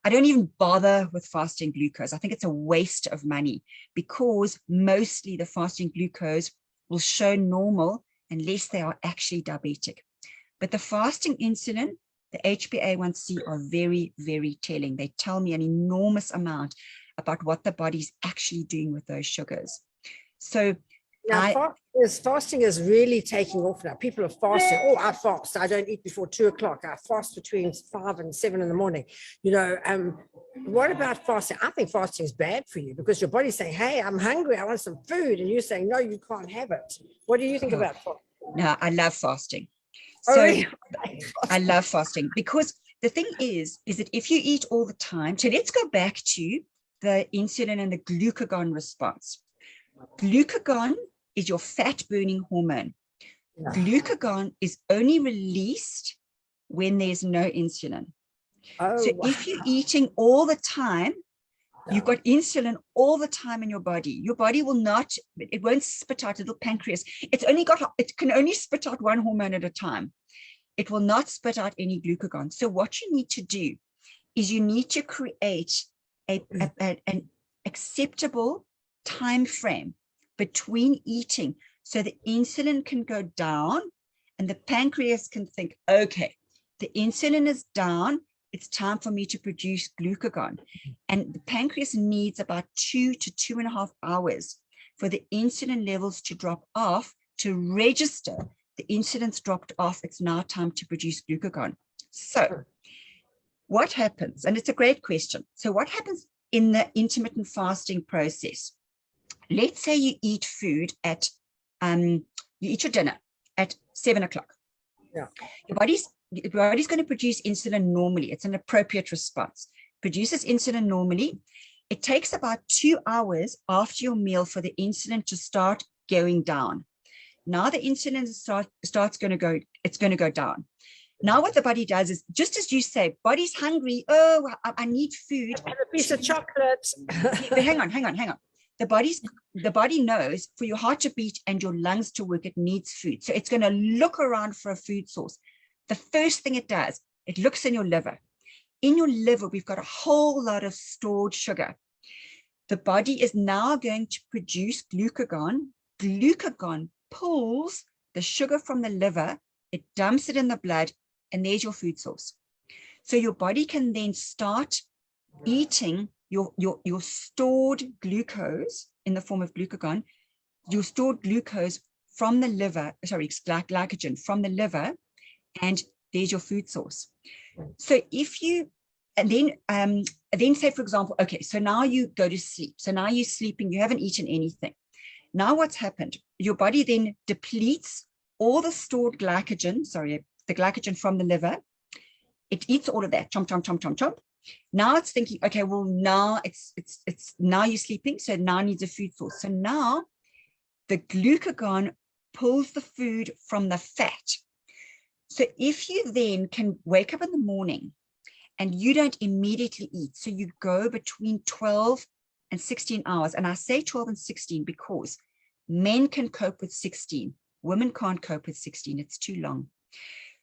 I don't even bother with fasting glucose. I think it's a waste of money, because mostly the fasting glucose will show normal unless they are actually diabetic. But the fasting insulin, the HbA1c, are very, very telling. They tell me an enormous amount about what the body's actually doing with those sugars. So now, fasting is really taking off now. People are fasting. Oh, I fast. I don't eat before 2 o'clock. I fast between 5 and 7 in the morning. What about fasting? I think fasting is bad for you, because your body's saying, hey, I'm hungry, I want some food. And you're saying, no, you can't have it. What do you think about fasting? No, I love fasting. Oh, So really? I love fasting, because the thing is that if you eat all the time, so let's go back to the insulin and the glucagon response. Glucagon is your fat burning hormone. Yeah. Glucagon is only released when there's no insulin. Oh, So wow. if you're eating all the time, you've got insulin all the time in your body. Your body will not, it won't spit out, little pancreas. It can only spit out one hormone at a time. It will not spit out any glucagon. So what you need to do is you need to create an acceptable time frame between eating, so the insulin can go down and the pancreas can think, okay, the insulin is down, it's time for me to produce glucagon. And the pancreas needs about 2 to 2.5 hours for the insulin levels to drop off, to register the insulin's dropped off, it's now time to produce glucagon. So what happens, and it's a great question, so what happens in the intermittent fasting process? Let's say you eat food at, you eat your dinner at 7 o'clock. Yeah. Your body's going to produce insulin normally. It's an appropriate response. Produces insulin normally. It takes about 2 hours after your meal for the insulin to start going down. Now the insulin starts going to go, it's going to go down. Now what the body does is, just as you say, body's hungry. Oh, I need food. Have a piece of chocolate. But hang on. The body knows for your heart to beat and your lungs to work, it needs food. So it's going to look around for a food source. The first thing it does, it looks in your liver. In your liver, we've got a whole lot of stored sugar. The body is now going to produce glucagon. Glucagon pulls the sugar from the liver, it dumps it in the blood, and there's your food source. So your body can then start eating your stored glucose in the form of glucagon, your stored glucose from the liver, glycogen from the liver, and there's your food source. So if you, and then say, for example, okay, so now you go to sleep. So now you're sleeping, you haven't eaten anything. Now what's happened? Your body then depletes all the stored glycogen, the glycogen from the liver. It eats all of that, chomp, chomp, chomp, chomp, chomp. Now it's thinking, okay, well, now it's now you're sleeping, so now it needs a food source. So now the glucagon pulls the food from the fat. So if you then can wake up in the morning and you don't immediately eat, so you go between 12 and 16 hours, and I say 12 and 16 because men can cope with 16, women can't cope with 16, it's too long.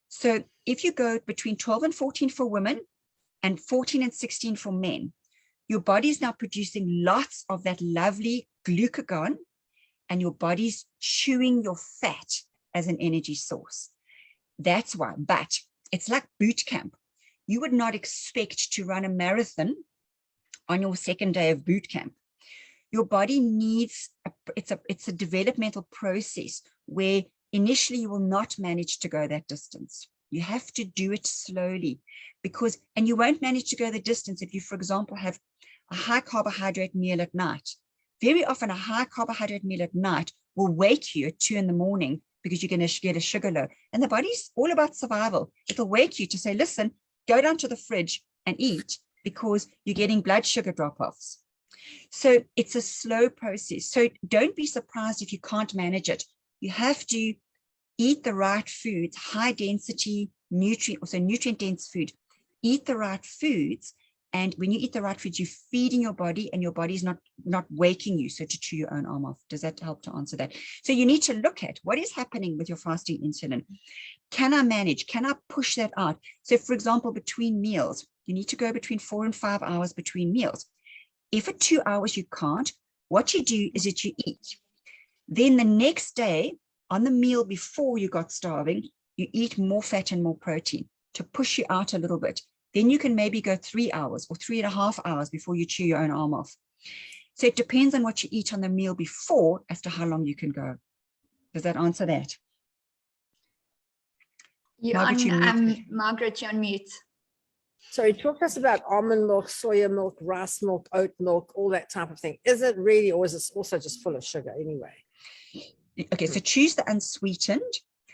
So if you go between 12 and 14 for women and 14 and 16 for men, your body's now producing lots of that lovely glucagon, and your body's chewing your fat as an energy source. That's why, but it's like boot camp. You would not expect to run a marathon on your second day of boot camp. Your body needs, it's a developmental process where initially you will not manage to go that distance. You have to do it slowly because, and you won't manage to go the distance if you, for example, have a high carbohydrate meal at night. Very often a high carbohydrate meal at night will wake you at 2 in the morning because you're going to get a sugar low. And the body's all about survival. It'll wake you to say, listen, go down to the fridge and eat because you're getting blood sugar drop-offs. So it's a slow process. So don't be surprised if you can't manage it. You have to eat the right foods, high density, nutrient dense food. Eat the right foods. And when you eat the right foods, you're feeding your body and your body's not waking you. So to chew your own arm off. Does that help to answer that? So you need to look at what is happening with your fasting insulin. Can I manage? Can I push that out? So for example, between meals, you need to go between 4 and 5 hours between meals. If at 2 hours you can't, what you do is that you eat. Then the next day, on the meal before you got starving, you eat more fat and more protein to push you out a little bit. Then you can maybe go 3 hours or 3.5 hours before you chew your own arm off. So it depends on what you eat on the meal before as to how long you can go. Does that answer that? Margaret, you're on mute. So talk to us about almond milk, soya milk, rice milk, oat milk, all that type of thing. Is it really, or is it also just full of sugar anyway? Okay, so choose the unsweetened.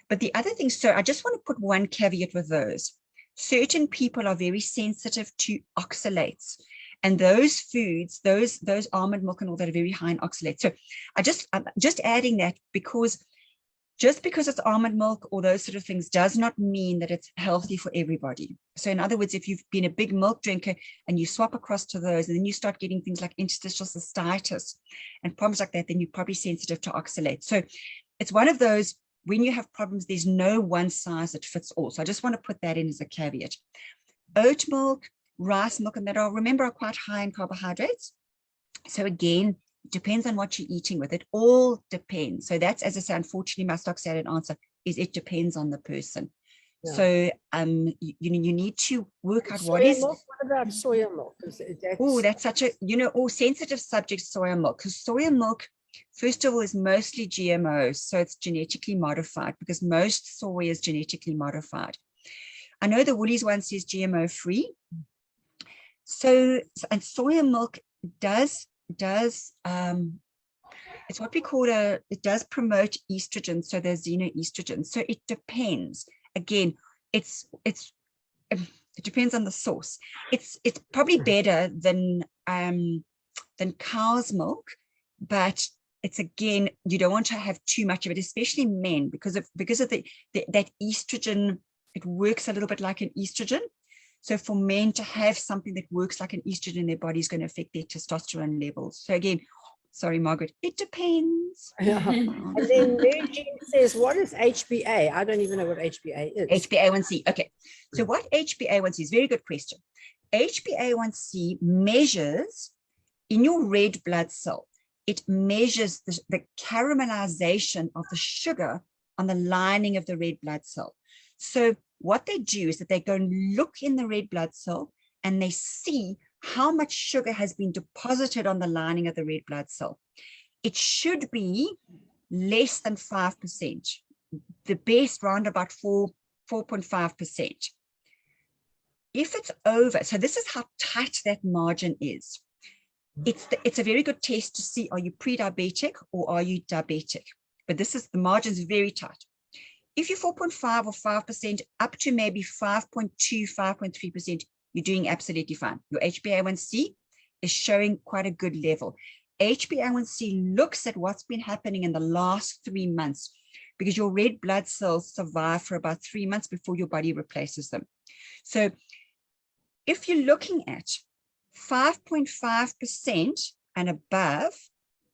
But the other thing, so I just want to put one caveat with those. Certain people are very sensitive to oxalates, and those foods, those almond milk and all that are very high in oxalates. So I'm just adding that because just because it's almond milk or those sort of things does not mean that it's healthy for everybody. So in other words, if you've been a big milk drinker and you swap across to those, and then you start getting things like interstitial cystitis and problems like that, then you're probably sensitive to oxalates. So it's one of those, when you have problems, there's no one size that fits all. So I just want to put that in as a caveat. Oat milk, rice milk, and that are quite high in carbohydrates. So again, it depends on what you're eating with. It all depends. So that's, as I say, unfortunately, my stock standard answer is it depends on the person. Yeah. So you need to work out what is. Milk? What about soya milk? That's such a, sensitive subject, soya milk, because soya milk, first of all, is mostly GMOs, so it's genetically modified because most soy is genetically modified. I know the Woolies one says GMO free. So, and soya milk does it's what we call it does promote estrogen, so there's xenoestrogen. So it depends. Again, it depends on the source. It's probably better than cow's milk, but it's, again, you don't want to have too much of it, especially men, because of that estrogen. It works a little bit like an estrogen. So for men to have something that works like an estrogen in their body is going to affect their testosterone levels. So again, sorry, Margaret, it depends. Yeah. And then Mary Jean says, what is HbA? I don't even know what HbA is. HbA1c. Okay. So what HbA1c is? Very good question. HbA1c measures in your red blood cell. It measures the caramelization of the sugar on the lining of the red blood cell. So what they do is that they go and look in the red blood cell and they see how much sugar has been deposited on the lining of the red blood cell. It should be less than 5%. The best round about 4.5%. If it's over, so this is how tight that margin is. It's a very good test to see, are you pre-diabetic or are you diabetic? But the margin is very tight. If you're 4.5 or 5%, up to maybe 5.2, 5.3%, you're doing absolutely fine. Your HbA1c is showing quite a good level. HbA1c looks at what's been happening in the last 3 months, because your red blood cells survive for about 3 months before your body replaces them. So if you're looking at 5.5% and above,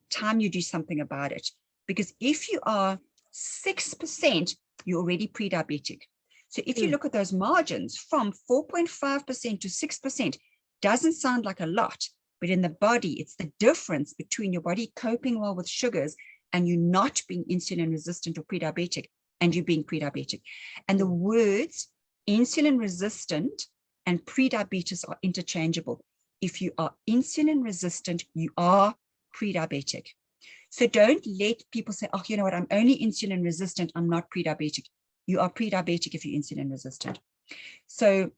time you do something about it. Because if you are 6%, you're already pre-diabetic. So if you look at those margins from 4.5% to 6%, doesn't sound like a lot, but in the body, it's the difference between your body coping well with sugars and you not being insulin resistant or pre-diabetic and you being pre-diabetic. And the words insulin resistant and pre-diabetes are interchangeable. If you are insulin resistant, you are pre-diabetic. So don't let people say, oh, you know what, I'm only insulin resistant, I'm not pre-diabetic. You are pre-diabetic if you're insulin resistant. So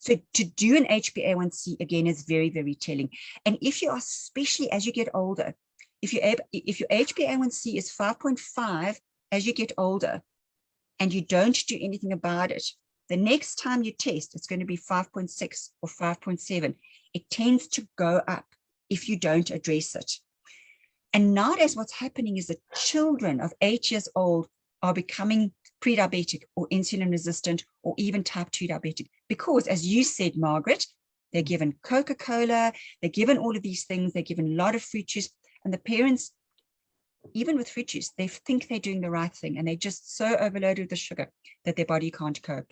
to do an HbA1c again is very, very telling. And if you are, especially as you get older, if your HbA1c is 5.5 as you get older and you don't do anything about it, the next time you test, it's going to be 5.6 or 5.7. It tends to go up if you don't address it. And nowadays what's happening is that children of 8 years old are becoming pre-diabetic or insulin resistant or even type 2 diabetic because, as you said, Margaret, they're given Coca-Cola, they're given all of these things, they're given a lot of fruit juice, and the parents, even with fruit juice, they think they're doing the right thing and they're just so overloaded with the sugar that their body can't cope.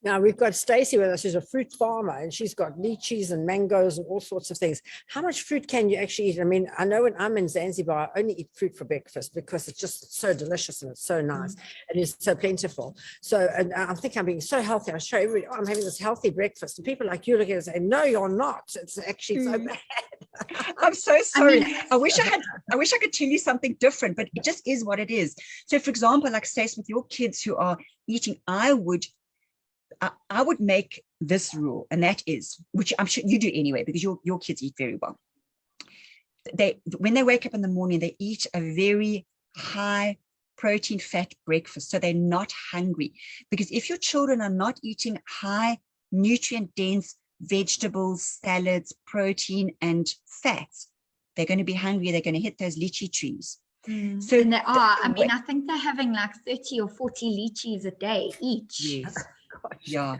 Now we've got Stacey with us, who's a fruit farmer, and she's got lychees and mangoes and all sorts of things. How much fruit can you actually eat? I mean, I know when I'm in Zanzibar, I only eat fruit for breakfast because it's just so delicious and it's so nice. It is so plentiful. So, and I think I'm being so healthy. I show everybody, oh, I'm having this healthy breakfast. And people like you look at it and say, no, you're not. It's actually so bad. I'm so sorry. I wish I could tell you something different, but it just is what it is. So for example, like Stacey, with your kids who are eating, I would make this rule, and that is, which I'm sure you do anyway, because your kids eat very well. When they wake up in the morning, they eat a very high protein fat breakfast, so they're not hungry. Because if your children are not eating high nutrient dense vegetables, salads, protein, and fats, they're going to be hungry. They're going to hit those lychee trees. So and they are. I mean, I think they're having like 30 or 40 lychees a day each. Yes. Yeah.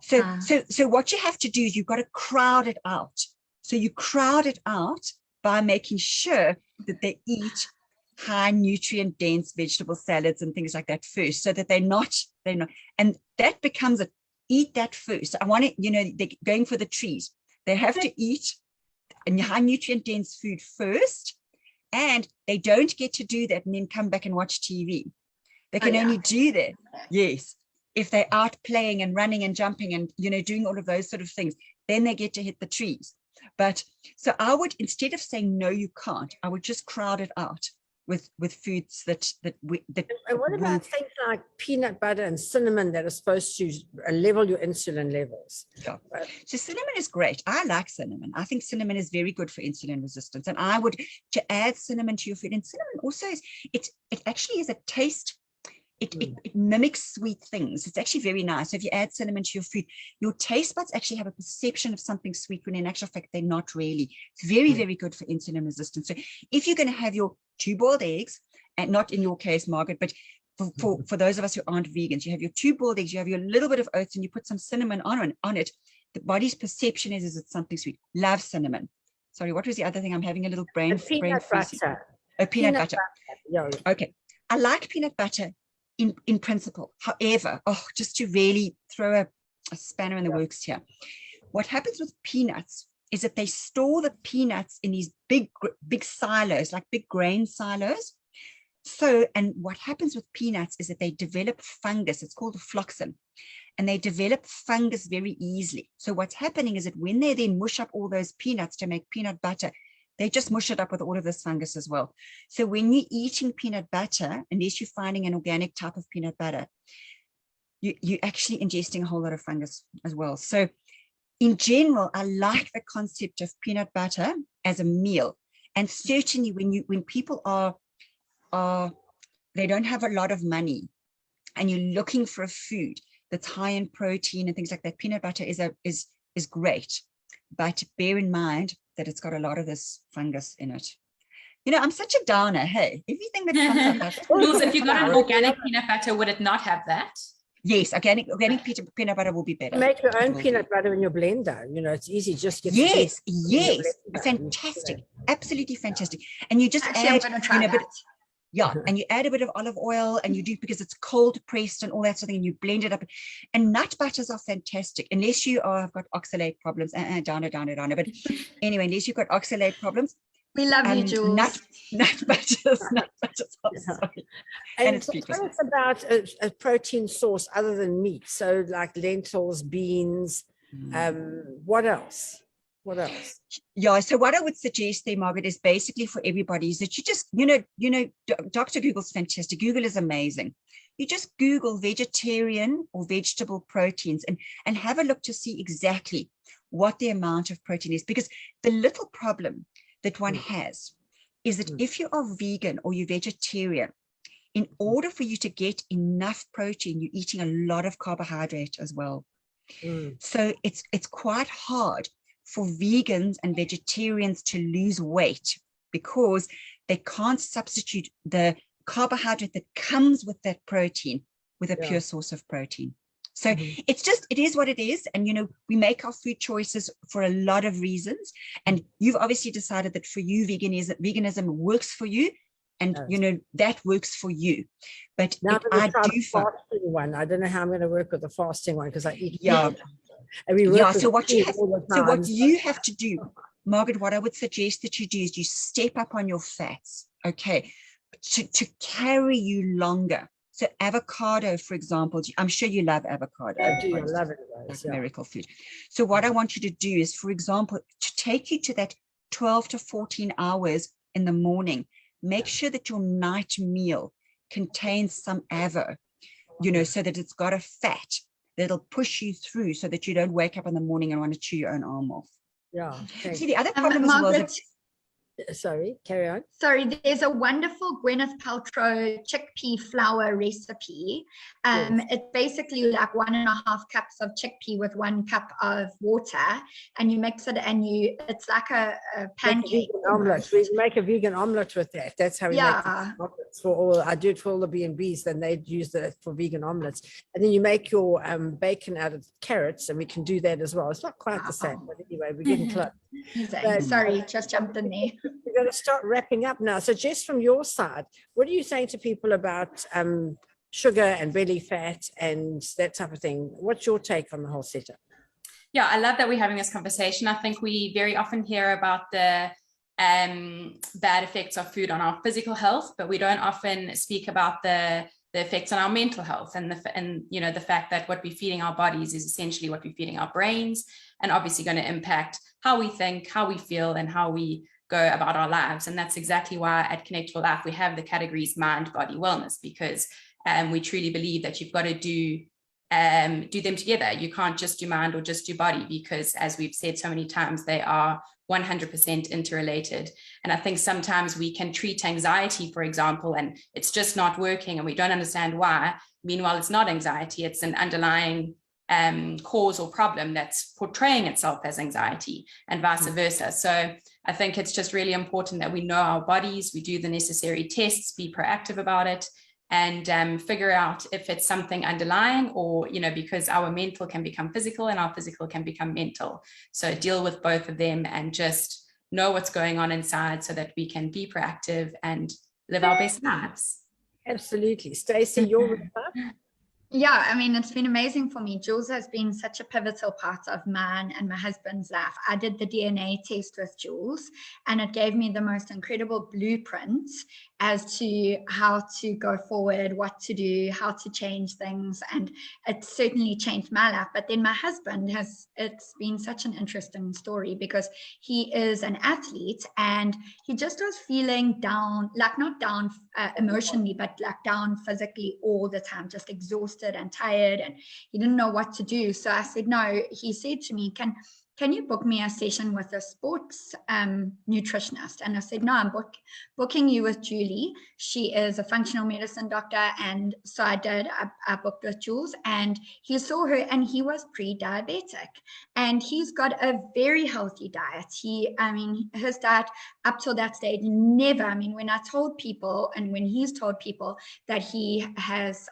So what you have to do is you've got to crowd it out. So you crowd it out by making sure that they eat high nutrient dense vegetable salads and things like that first, so that they're not, and that becomes eat that first. I want it, they're going for the trees. They have to eat a high nutrient dense food first, and they don't get to do that and then come back and watch TV. They can only do that. Yes. If they're out playing and running and jumping and, doing all of those sort of things, then they get to hit the trees. But so I would, instead of saying, no, you can't, I would just crowd it out with foods that and what about things like peanut butter and cinnamon that are supposed to level your insulin levels? Yeah. So cinnamon is great. I like cinnamon. I think cinnamon is very good for insulin resistance. And I would, to add cinnamon to your food, and cinnamon also is, it actually is a taste. It mimics sweet things. It's actually very nice. So if you add cinnamon to your food, your taste buds actually have a perception of something sweet when in actual fact they're not really. It's very, very good for insulin resistance. So if you're going to have your 2 boiled eggs, and not in your case, Margaret, but for those of us who aren't vegans, you have your 2 boiled eggs, you have your little bit of oats, and you put some cinnamon on it. The body's perception is it's something sweet. Love cinnamon. Sorry, what was the other thing? I'm having a little brain freeze. Oh, peanut butter. Yeah. Okay. I like peanut butter in principle. However, just to really throw a spanner in the works here, what happens with peanuts is that they store the peanuts in these big silos, like big grain silos. So, and what happens with peanuts is that they develop fungus. It's called a phloxin, and they develop fungus very easily. So what's happening is that when they then mush up all those peanuts to make peanut butter, they just mush it up with all of this fungus as well. So when you're eating peanut butter, unless you're finding an organic type of peanut butter, you're actually ingesting a whole lot of fungus as well. So in general, I like the concept of peanut butter as a meal. And certainly when people they don't have a lot of money and you're looking for a food that's high in protein and things like that, peanut butter is great. But bear in mind that it's got a lot of this fungus in it. I'm such a downer. Hey, everything that comes up. Jules, if you got an organic peanut butter, would it not have that? Yes, organic peanut butter will be better. Make your own peanut butter in your blender. It's easy. Just get yes, fantastic, absolutely fantastic. And you just add, Yeah, and you add a bit of olive oil and you do, because it's cold pressed and all that sort of thing, and you blend it up. And nut butters are fantastic, unless you have got oxalate problems. Down. But anyway, unless you've got oxalate problems. We love you, Jules. Nut butters are sorry. And it's tell us about a protein source other than meat. So like lentils, beans, what else? What else? Yeah, so what I would suggest there, Margaret, is basically for everybody is that you just, Dr. Google's fantastic. Google is amazing. You just Google vegetarian or vegetable proteins and have a look to see exactly what the amount of protein is. Because the little problem that one has is that if you are vegan or you're vegetarian, in order for you to get enough protein, you're eating a lot of carbohydrate as well. So it's quite hard for vegans and vegetarians to lose weight because they can't substitute the carbohydrate that comes with that protein with a pure source of protein. So it is what it is. And, we make our food choices for a lot of reasons. And you've obviously decided that for you, veganism works for you. And, that works for you. But now I do find one. I don't know how I'm going to work with the fasting one because I eat. And so what you have to do, Margaret, what I would suggest that you do is you step up on your fats, okay, to carry you longer. So avocado, for example, I'm sure you love avocado. I do, I love it. Like miracle food. So what I want you to do is, for example, to take you to that 12 to 14 hours in the morning, make sure that your night meal contains some avo, so that it's got a fat that'll push you through so that you don't wake up in the morning and want to chew your own arm off. Yeah. Okay. See, the other problem as well is sorry, carry on. Sorry, there's a wonderful Gwyneth Paltrow chickpea flour recipe. It's basically like 1.5 cups of chickpea with 1 cup of water, and you mix it, and it's like a pancake. Omelette. We make a vegan omelette with that. That's how we make omelets for all. I do it for all the B&Bs, then they'd use that for vegan omelets. And then you make your bacon out of carrots, and we can do that as well. It's not quite the same, but anyway, we're getting close. Sorry, just jumped in there. We're going to start wrapping up now. So Jess, from your side, what are you saying to people about sugar and belly fat and that type of thing? What's your take on the whole setup? Yeah, I love that we're having this conversation. I think we very often hear about the bad effects of food on our physical health, but we don't often speak about the effects on our mental health and the fact that what we're feeding our bodies is essentially what we're feeding our brains, and obviously going to impact how we think, how we feel, and how we go about our lives. And that's exactly why at Connect for Life we have the categories mind, body, wellness, because we truly believe that you've got to do them together. You can't just do mind or just do body, because as we've said so many times, they are 100% interrelated. And I think sometimes we can treat anxiety, for example, and it's just not working and we don't understand why. Meanwhile, it's not anxiety, it's an underlying cause or problem that's portraying itself as anxiety, and vice versa. So I think it's just really important that we know our bodies, we do the necessary tests, be proactive about it, and figure out if it's something underlying, or, because our mental can become physical and our physical can become mental. So deal with both of them and just know what's going on inside so that we can be proactive and live our best lives. Absolutely. Stacey, your Yeah, I mean, it's been amazing for me. Jules has been such a pivotal part of mine and my husband's life. I did the DNA test with Jules, and it gave me the most incredible blueprint as to how to go forward, what to do, how to change things. And it certainly changed my life. But then my husband it's been such an interesting story, because he is an athlete and he just was feeling down, like not down emotionally, but like down physically all the time, just exhausted and tired, and he didn't know what to do. So I said, no. He said to me, can you book me a session with a sports nutritionist? And I said, no, I'm booking you with Julie. She is a functional medicine doctor. And so I did. I booked with Jules, and he saw her, and he was pre-diabetic, and he's got a very healthy diet. His diet up till that stage, never, when I told people, and when he's told people that he has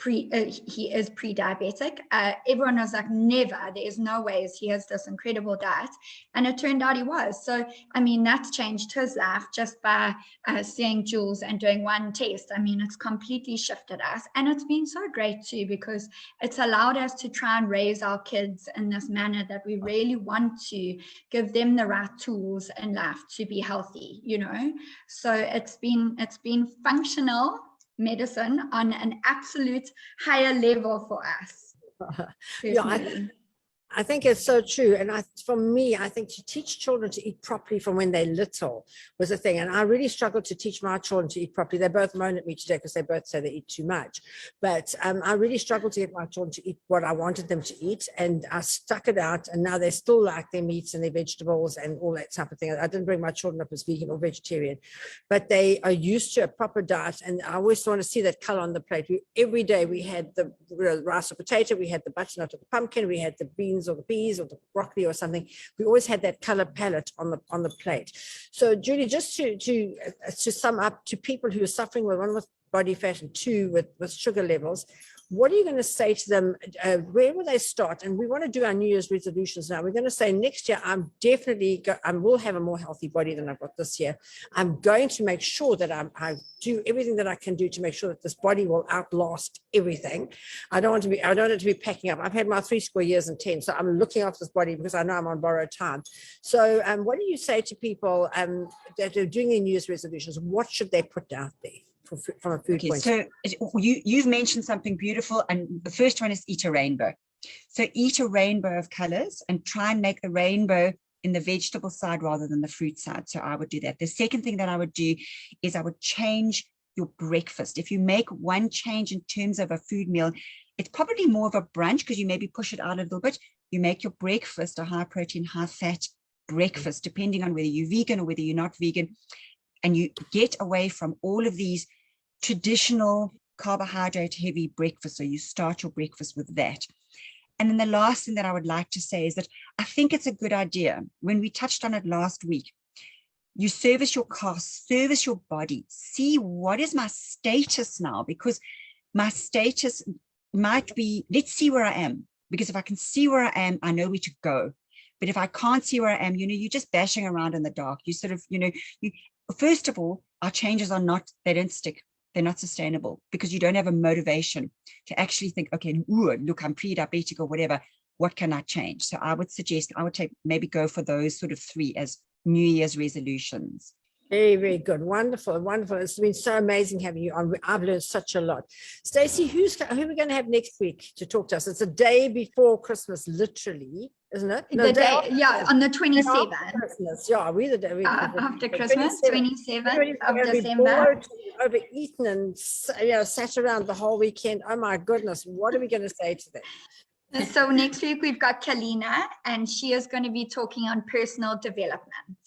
he is pre-diabetic. Everyone was like, never, there is no ways he has this incredible diet. And it turned out he was. So, I mean, that's changed his life just by seeing Jules and doing one test. I mean, it's completely shifted us. And it's been so great too, because it's allowed us to try and raise our kids in this manner that we really want to give them the right tools in life to be healthy, you know. So it's been functional medicine on an absolute higher level for us. Yeah, I think it's so true. And for me, I think to teach children to eat properly from when they're little was a thing. And I really struggled to teach my children to eat properly. They both moan at me today because they both say they eat too much. But I really struggled to get my children to eat what I wanted them to eat. And I stuck it out. And now they still like their meats and their vegetables and all that type of thing. I didn't bring my children up as vegan or vegetarian, but they are used to a proper diet. And I always want to see that color on the plate. Every day we had the rice or potato, we had the butternut or the pumpkin, we had the beans or the peas or the broccoli or something. We always had that color palette on the plate. So Julie, just to sum up, to people who are suffering with, one, with body fat, and two, with sugar levels, what are you going to say to them? Where will they start? And we want to do our New Year's resolutions now. We're going to say next year, I will have a more healthy body than I've got this year. I'm going to make sure that I do everything that I can do to make sure that this body will outlast everything. I don't want it to be packing up. I've had my 3 square years and 10, so I'm looking after this body because I know I'm on borrowed time. So what do you say to people that are doing their New Year's resolutions? What should they put out there? From a food point. So you've mentioned something beautiful, and the first one is eat a rainbow. So eat a rainbow of colors and try and make the rainbow in the vegetable side rather than the fruit side. So I would do that. The second thing that I would do is I would change your breakfast. If you make one change in terms of a food meal, it's probably more of a brunch because you maybe push it out a little bit. You make your breakfast a high protein, high fat breakfast, depending on whether you're vegan or whether you're not vegan. And you get away from all of these traditional carbohydrate heavy breakfast. So you start your breakfast with that. And then the last thing that I would like to say is that I think it's a good idea, when we touched on it last week, you service your car, service your body, see what is my status now, because my status might be, let's see where I am, because if I can see where I am, I know where to go. But if I can't see where I am, you're just bashing around in the dark. You sort of, first of all, our changes they don't stick. They're not sustainable because you don't have a motivation to actually think, okay, look, I'm pre-diabetic or whatever. What can I change? So I would suggest, maybe go for those sort of 3 as New Year's resolutions. Very, very good. Wonderful, wonderful. It's been so amazing having you on. I've learned such a lot. Stacey, who are we going to have next week to talk to us? It's a day before Christmas, literally, isn't it? No, on the 27th. Christmas. Yeah, we're the day after Christmas, 27th of December. Overeaten and sat around the whole weekend. Oh my goodness, what are we going to say to them? So next week we've got Kalina, and she is going to be talking on personal development.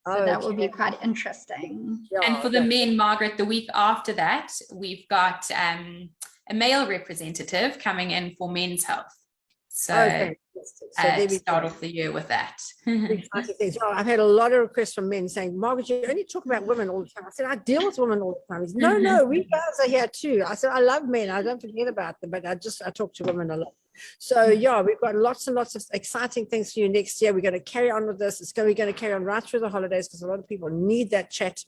So that will be quite interesting. Yeah, and for the men, Margaret, the week after that, we've got a male representative coming in for men's health. So, start off the year with that. I've had a lot of requests from men saying, Margaret, you only talk about women all the time. I said, I deal with women all the time. He said, no, we guys are here too. I said, I love men. I don't forget about them, but I talk to women a lot. So yeah, we've got lots and lots of exciting things for you next year. We're going to carry on with this. We're going to carry on right through the holidays because a lot of people need that chat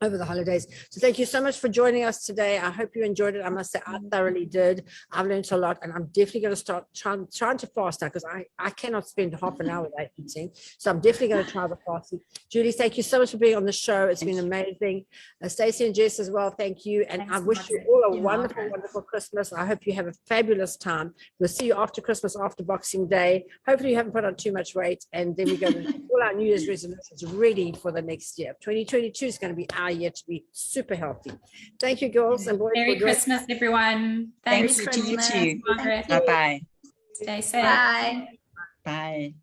over the holidays. So thank you so much for joining us today. I hope you enjoyed it. I must say I thoroughly did. I've learned a lot, and I'm definitely going to start trying to fast now because I cannot spend half an hour without eating. So I'm definitely going to try the fasting. Julie, thank you so much for being on the show. It's been amazing. Stacey and Jess as well, thank you. And I wish you all a wonderful, wonderful Christmas. I hope you have a fabulous time. We'll see you after Christmas, after Boxing Day. Hopefully you haven't put on too much weight, and then we're going to get all our New Year's resolutions ready for the next year. 2022 is going to be our year to be super healthy. Thank you, girls and boys. Merry Christmas, everyone. Thanks to you too. Bye-bye. Stay safe. Bye. Bye.